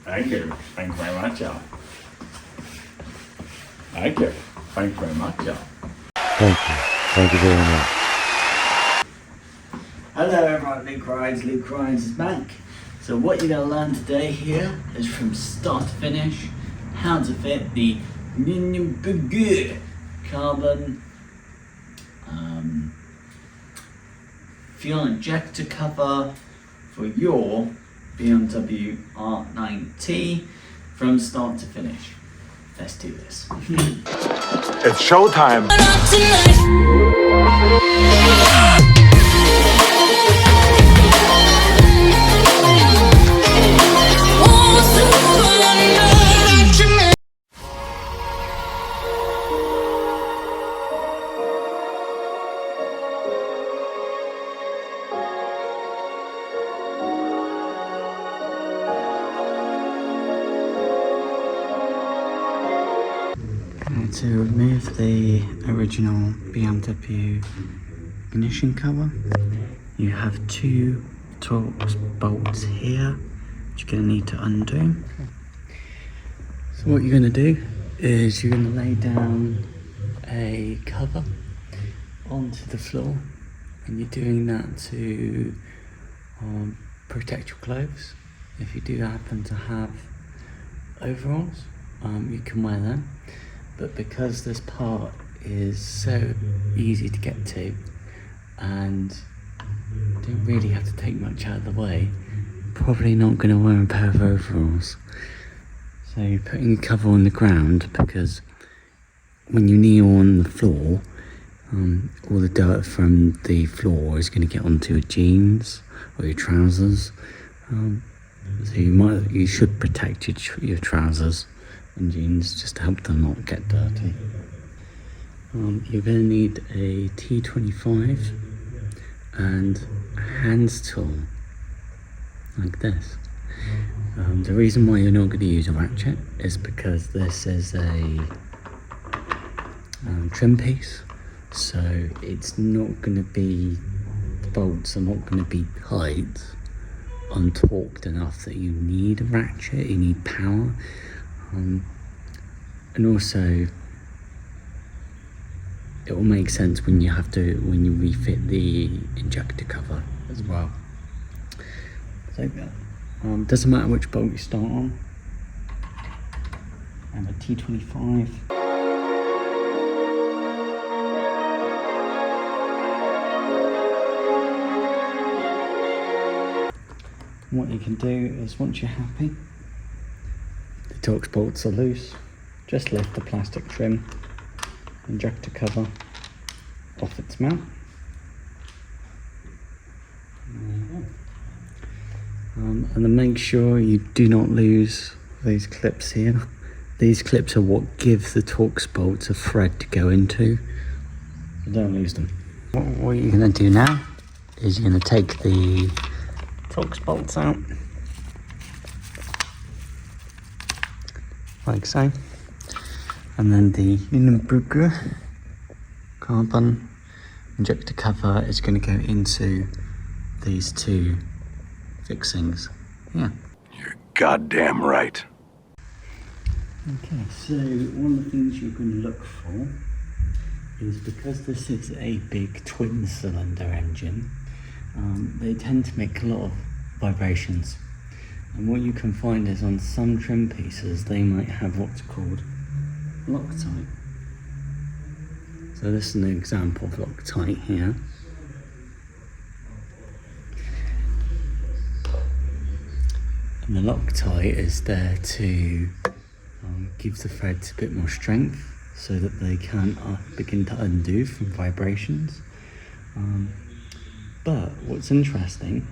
Thank you. Thank you very much, y'all. Thank you. Thank you very much, y'all. Thank you. Thank you very much. Hello everyone, Luke Rhymes. Luke Rhymes is back. So what you're going to learn today here is from start to finish how to fit the carbon fuel injector cover for your BMW R9T from start to finish. Let's do this. It's showtime. To remove the original BMW ignition cover, you have two Torx bolts here, which you're going to need to undo. So what you're going to do is you're going to lay down a cover onto the floor, and you're doing that to protect your clothes. If you do happen to have overalls, you can wear them. But because this part is so easy to get to and don't really have to take much out of the way, probably not going to wear a pair of overalls. So you're putting a cover on the ground because when you kneel on the floor, all the dirt from the floor is going to get onto your jeans or your trousers. So you should protect your trousers and jeans just to help them not get dirty. You're going to need a T25 and a hands tool like this. The reason why you're not going to use a ratchet is because this is a trim piece, so it's not going to be, the bolts are not going to be tight and torqued enough that you need a ratchet, you need power. And also it will make sense when you refit the injector cover as well. So doesn't matter which bolt you start on. I have a T25. What you can do is, once you're happy, the Torx bolts are loose, just lift the plastic trim injector cover off its mount. And then make sure you do not lose these clips here. These clips are what give the Torx bolts a thread to go into. Don't lose them. What you're going to do now is you're going to take the Torx bolts out, like so, and then the Hindenburg carbon injector cover is going to go into these two fixings. Yeah. You're goddamn right. Okay, so one of the things you're going to look for is, because this is a big twin cylinder engine, they tend to make a lot of vibrations. And what you can find is, on some trim pieces, they might have what's called Loctite. So this is an example of Loctite here. And the Loctite is there to give the threads a bit more strength so that they can begin to undo from vibrations. But what's interesting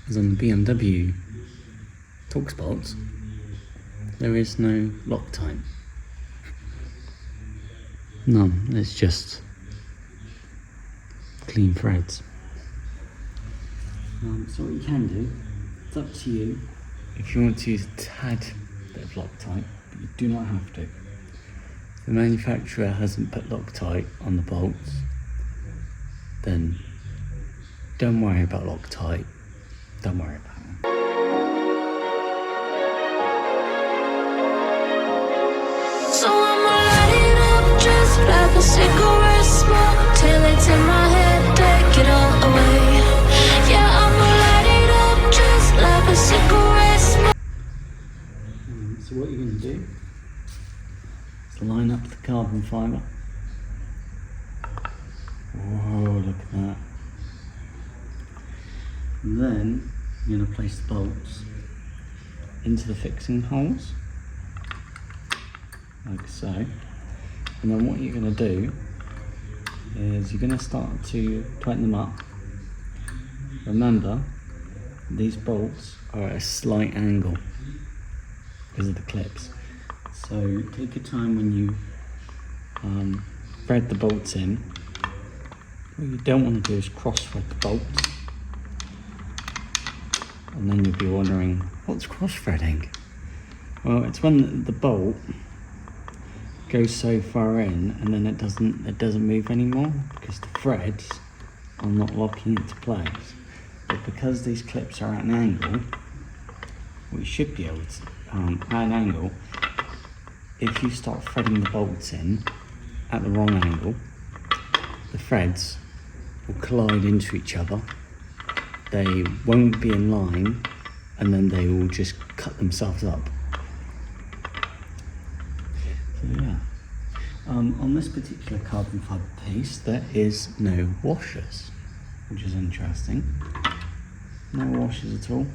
is, on the BMW Torx bolts, there is no Loctite. None, it's just clean threads. So what you can do, it's up to you. If you want to use a tad bit of Loctite, but you do not have to. If the manufacturer hasn't put Loctite on the bolts, then don't worry about Loctite. Don't worry about it. like a cigarette smoke till it's in my head, take it all away. Yeah, I'ma light it up just like a cigarette smoke. So what you're going to do is line up the carbon fibre. Whoa, look at that. And then you're going to place the bolts into the fixing holes, like so. And then what you're going to do is you're going to start to tighten them up. Remember, these bolts are at a slight angle because of the clips. So take your time when you thread the bolts in. What you don't want to do is cross-thread the bolts. And then you'll be wondering, what's cross-threading? Well, it's when the bolt goes so far in and then it doesn't move anymore because the threads are not locking into place. But because these clips are at an angle, we should be able to, at an angle, if you start threading the bolts in at the wrong angle, the threads will collide into each other. They won't be in line and then they will just cut themselves up. So yeah, on this particular carbon fibre piece there is no washers, which is interesting. No washers at all.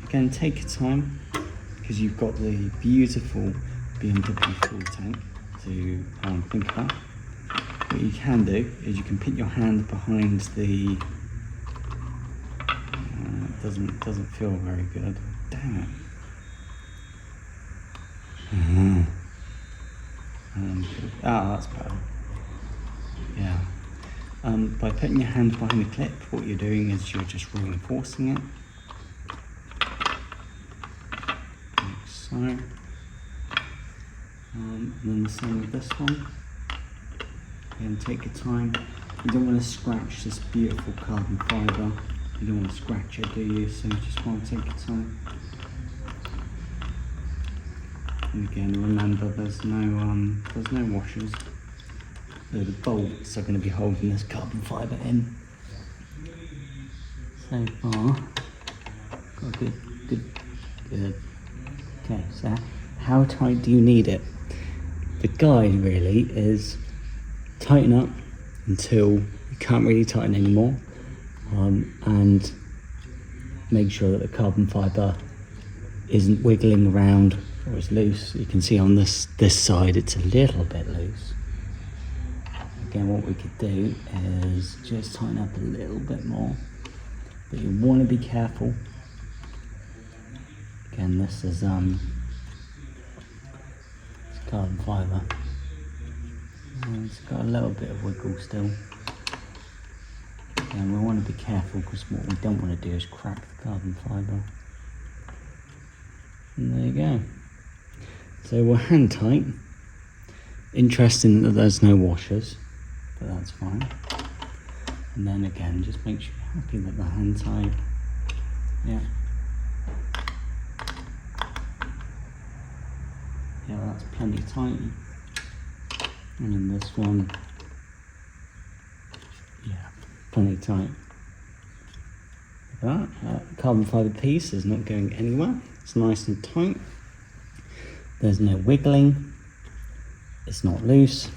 Again, take your time because you've got the beautiful BMW fuel tank to think about. What you can do is you can put your hand behind the. It doesn't feel very good. Damn it. That's better. Yeah. By putting your hand behind the clip, what you're doing is you're just reinforcing it. Like so. And then the same with this one. Again, take your time. You don't want to scratch this beautiful carbon fibre. You don't want to scratch it, do you? So you just want to take your time. And again, remember there's no washers. The bolts are going to be holding this carbon fibre in. So far, got good. Okay, so how tight do you need it? The guide really is tighten up until you can't really tighten anymore, and make sure that the carbon fibre isn't wiggling around or is loose. You can see on this side it's a little bit loose. Again, what we could do is just tighten up a little bit more, but you want to be careful. Again, this is it's carbon fibre. It's got a little bit of wiggle still. Again, we want to be careful because what we don't want to do is crack the carbon fibre. And there you go. So we're hand tight. Interesting that there's no washers, but that's fine. And then again, just make sure you're happy with the hand tight. Yeah. Yeah, that's plenty tight. And then this one, yeah, plenty tight. That carbon fibre piece is not going anywhere. It's nice and tight. There's no wiggling. It's not loose.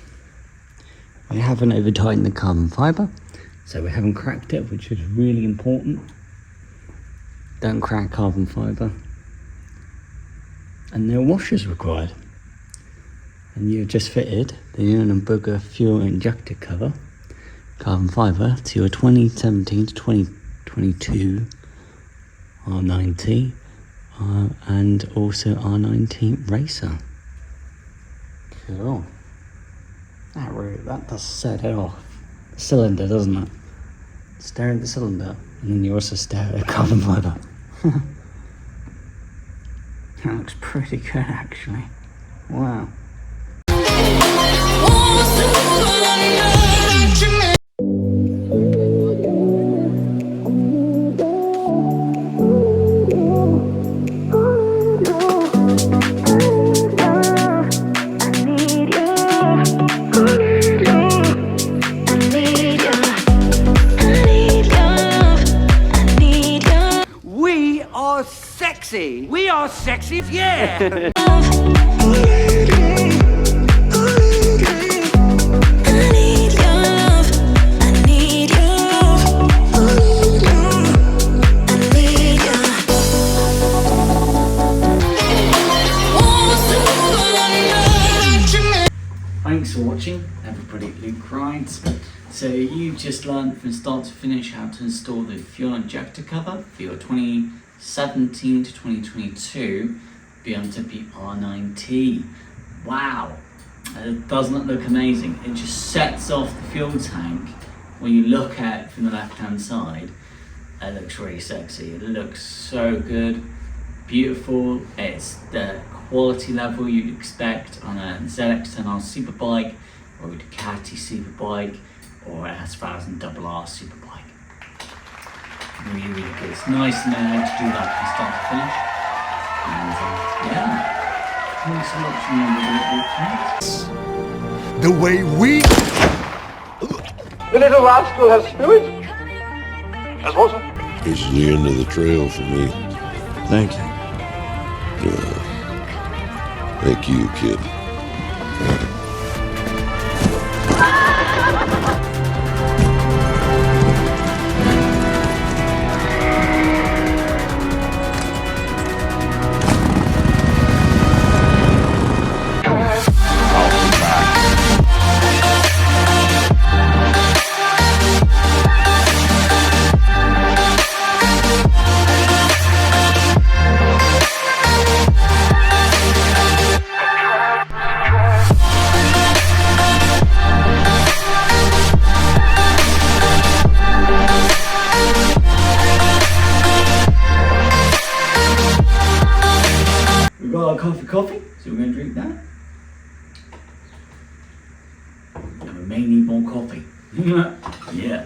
We haven't over tightened the carbon fibre, so we haven't cracked it, which is really important. Don't crack carbon fibre. And no washers required. And you've just fitted the Unabomber fuel injector cover, carbon fibre, to your 2017 to 2022 R90 and also R90 Racer. Cool. That does set it off. The cylinder, doesn't it? Stare at the cylinder, and then you also stare at carbon fibre. That looks pretty good, actually. Wow. I need you. We are sexy, yeah. I need your love. I need your love. I need your. Thanks for watching, everybody at Luke Rides. So you just learned from start to finish how to install the fuel injector cover for your 2017 to 2022 BMW R9T. Wow, doesn't it look amazing? It just sets off the fuel tank. When you look at it from the left hand side, it looks really sexy. It looks so good, beautiful. It's the quality level you'd expect on a ZX-10R Superbike or a Ducati Superbike or a S1000 RR Superbike. Really, really good. It's nice to know how to do that from start to finish. And yeah, thanks so much for The way we. The little rascal has spirit. As water. This is the end of the trail for me. Thank you. Thank you, kid. We've got our coffee, so we're going to drink that. And we may need more coffee. Yeah.